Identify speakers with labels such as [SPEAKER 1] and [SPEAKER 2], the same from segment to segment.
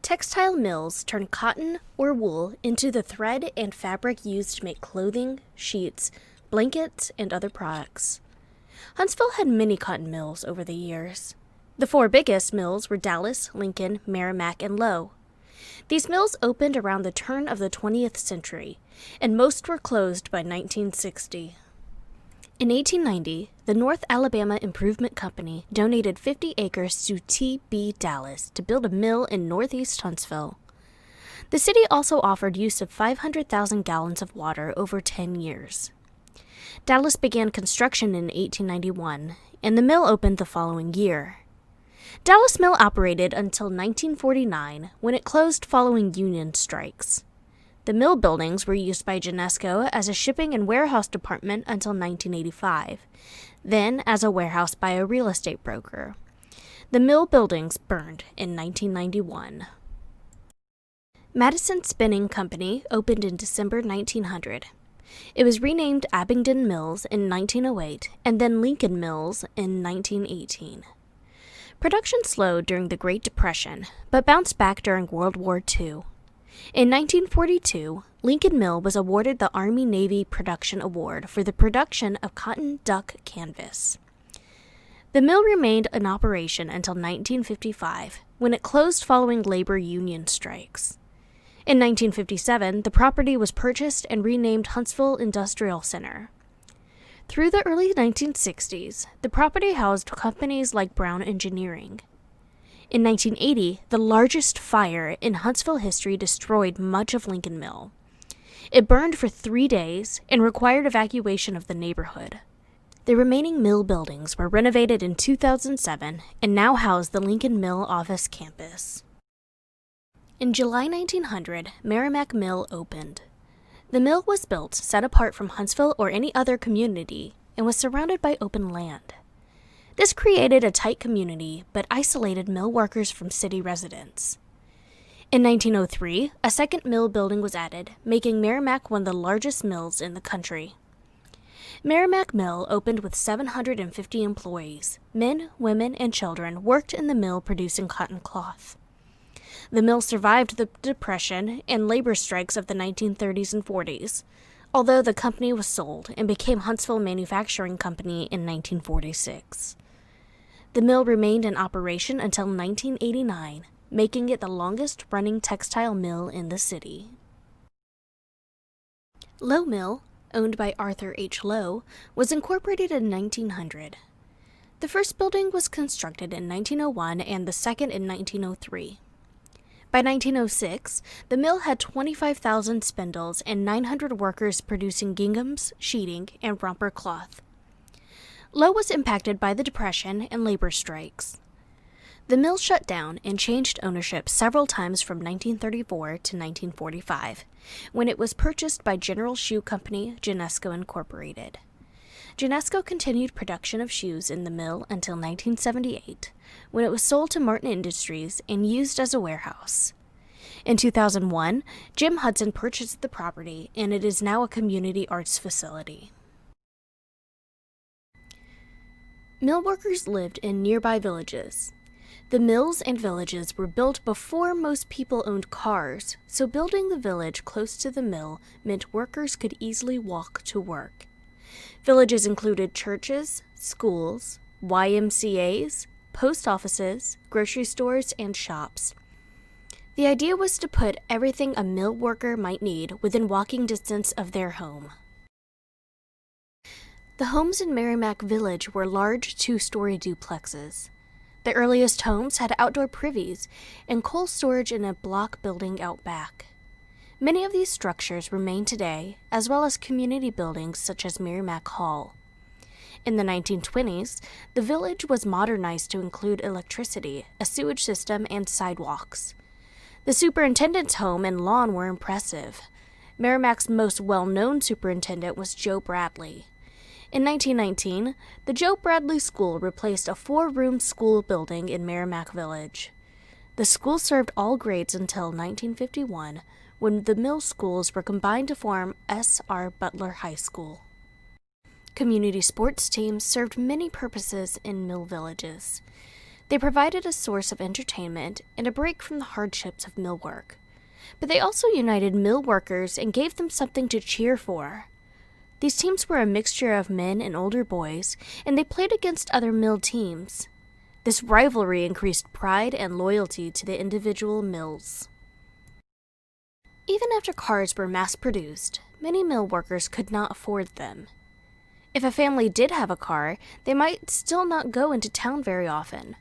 [SPEAKER 1] Textile mills turn cotton or wool into the thread and fabric used to make clothing, sheets, blankets, and other products. Huntsville had many cotton mills over the years. The four biggest mills were Dallas, Lincoln, Merrimack, and Lowe. These mills opened around the turn of the 20th century, and most were closed by 1960. In 1890, the North Alabama Improvement Company donated 50 acres to T.B. Dallas to build a mill in northeast Huntsville. The city also offered use of 500,000 gallons of water over 10 years. Dallas began construction in 1891, and the mill opened the following year. Dallas Mill operated until 1949, when it closed following union strikes. The mill buildings were used by Genesco as a shipping and warehouse department until 1985, then as a warehouse by a real estate broker. The mill buildings burned in 1991. Madison Spinning Company opened in December 1900. It was renamed Abingdon Mills in 1908 and then Lincoln Mills in 1918. Production slowed during the Great Depression, but bounced back during World War II. In 1942, Lincoln Mill was awarded the Army-Navy Production Award for the production of cotton duck canvas. The mill remained in operation until 1955, when it closed following labor union strikes. In 1957, the property was purchased and renamed Huntsville Industrial Center. Through the early 1960s, the property housed companies like Brown Engineering. In 1980, the largest fire in Huntsville history destroyed much of Lincoln Mill. It burned for 3 days and required evacuation of the neighborhood. The remaining mill buildings were renovated in 2007 and now house the Lincoln Mill office campus. In July 1900, Merrimack Mill opened. The mill was built set apart from Huntsville or any other community and was surrounded by open land. This created a tight community, but isolated mill workers from city residents. In 1903, a second mill building was added, making Merrimack one of the largest mills in the country. Merrimack Mill opened with 750 employees. Men, women, and children worked in the mill producing cotton cloth. The mill survived the Depression and labor strikes of the 1930s and 40s, although the company was sold and became Huntsville Manufacturing Company in 1946. The mill remained in operation until 1989, making it the longest-running textile mill in the city. Lowe Mill, owned by Arthur H. Lowe, was incorporated in 1900. The first building was constructed in 1901 and the second in 1903. By 1906, the mill had 25,000 spindles and 900 workers producing ginghams, sheeting, and romper cloth. Lowe was impacted by the Depression and labor strikes. The mill shut down and changed ownership several times from 1934 to 1945, when it was purchased by General Shoe Company, Genesco Incorporated. Genesco continued production of shoes in the mill until 1978, when it was sold to Martin Industries and used as a warehouse. In 2001, Jim Hudson purchased the property, and it is now a community arts facility. Mill workers lived in nearby villages. The mills and villages were built before most people owned cars, so building the village close to the mill meant workers could easily walk to work. Villages included churches, schools, YMCAs, post offices, grocery stores, and shops. The idea was to put everything a mill worker might need within walking distance of their home. The homes in Merrimack Village were large two-story duplexes. The earliest homes had outdoor privies and coal storage in a block building out back. Many of these structures remain today, as well as community buildings such as Merrimack Hall. In the 1920s, the village was modernized to include electricity, a sewage system, and sidewalks. The superintendent's home and lawn were impressive. Merrimack's most well-known superintendent was Joe Bradley. In 1919, the Joe Bradley School replaced a 4-room school building in Merrimack Village. The school served all grades until 1951, when the mill schools were combined to form S.R. Butler High School. Community sports teams served many purposes in mill villages. They provided a source of entertainment and a break from the hardships of mill work. But they also united mill workers and gave them something to cheer for. These teams were a mixture of men and older boys, and they played against other mill teams. This rivalry increased pride and loyalty to the individual mills. Even after cars were mass-produced, many mill workers could not afford them. If a family did have a car, they might still not go into town very often.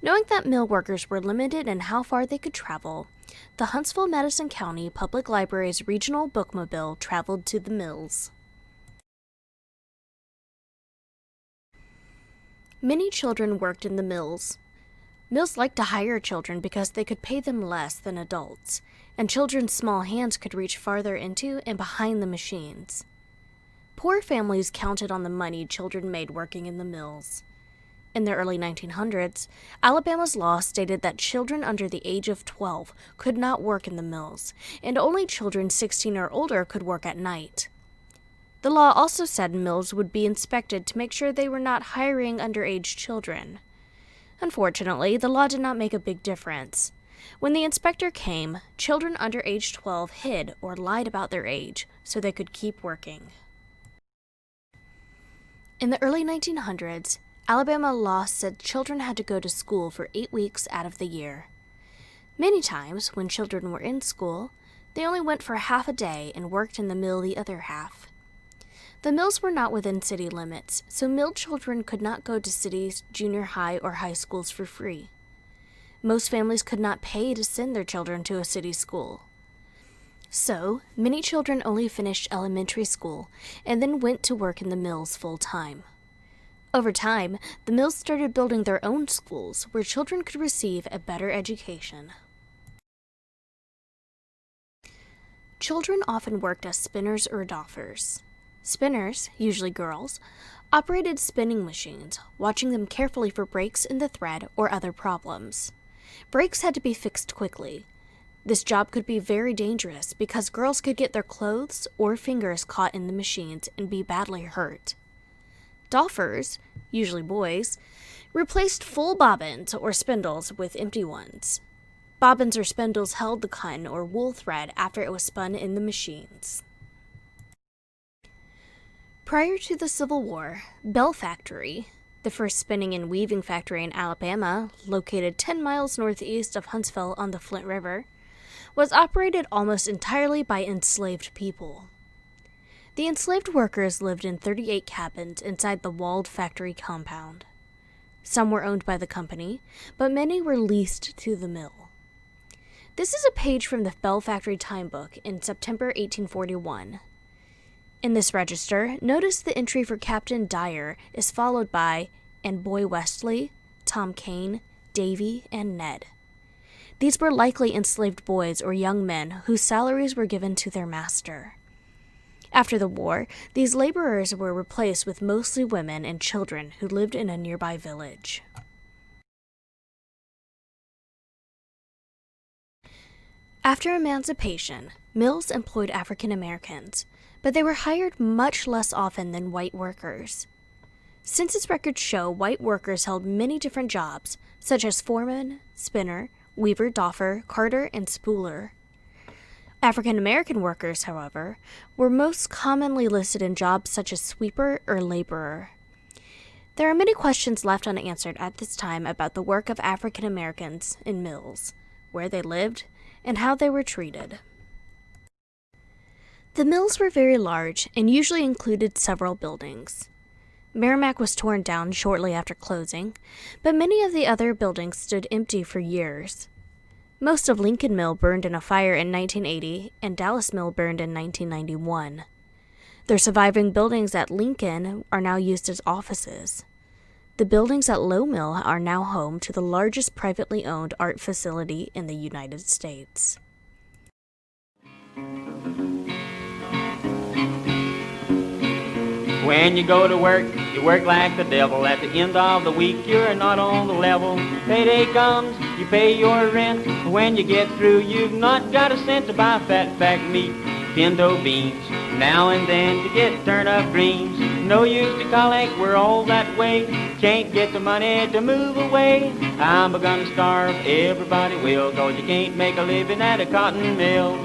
[SPEAKER 1] Knowing that mill workers were limited in how far they could travel, the Huntsville-Madison County Public Library's regional bookmobile traveled to the mills. Many children worked in the mills. Mills liked to hire children because they could pay them less than adults, and children's small hands could reach farther into and behind the machines. Poor families counted on the money children made working in the mills. In the early 1900s, Alabama's law stated that children under the age of 12 could not work in the mills, and only children 16 or older could work at night. The law also said mills would be inspected to make sure they were not hiring underage children. Unfortunately, the law did not make a big difference. When the inspector came, children under age 12 hid or lied about their age so they could keep working. In the early 1900s, Alabama law said children had to go to school for 8 weeks out of the year. Many times, when children were in school, they only went for half a day and worked in the mill the other half. The mills were not within city limits, so mill children could not go to cities, junior high, or high schools for free. Most families could not pay to send their children to a city school. So, many children only finished elementary school and then went to work in the mills full-time. Over time, the mills started building their own schools where children could receive a better education. Children often worked as spinners or doffers. Spinners, usually girls, operated spinning machines, watching them carefully for breaks in the thread or other problems. Breaks had to be fixed quickly. This job could be very dangerous because girls could get their clothes or fingers caught in the machines and be badly hurt. Doffers, usually boys, replaced full bobbins or spindles with empty ones. Bobbins or spindles held the cotton or wool thread after it was spun in the machines. Prior to the Civil War, Bell Factory, the first spinning and weaving factory in Alabama, located 10 miles northeast of Huntsville on the Flint River, was operated almost entirely by enslaved people. The enslaved workers lived in 38 cabins inside the walled factory compound. Some were owned by the company, but many were leased to the mill. This is a page from the Bell Factory Time Book in September 1841. In this register, notice the entry for Captain Dyer is followed by and Boy Wesley, Tom Kane, Davy, and Ned. These were likely enslaved boys or young men whose salaries were given to their master. After the war, these laborers were replaced with mostly women and children who lived in a nearby village. After emancipation, mills employed African Americans, but they were hired much less often than white workers. Census records show white workers held many different jobs, such as foreman, spinner, weaver, doffer, carter, and spooler. African American workers, however, were most commonly listed in jobs such as sweeper or laborer. There are many questions left unanswered at this time about the work of African Americans in mills, where they lived, and how they were treated. The mills were very large and usually included several buildings. Merrimack was torn down shortly after closing, but many of the other buildings stood empty for years. Most of Lincoln Mill burned in a fire in 1980, and Dallas Mill burned in 1991. Their surviving buildings at Lincoln are now used as offices. The buildings at Low Mill are now home to the largest privately owned art facility in the United States.
[SPEAKER 2] When you go to work, you work like the devil. At the end of the week, you're not on the level. Payday comes, you pay your rent. When you get through, you've not got a cent to buy fat back meat, pinto beans. Now and then to get turnip greens. No use to collect, we're all that way. Can't get the money to move away. I'm gonna starve, everybody will, 'cause you can't make a living at a cotton mill.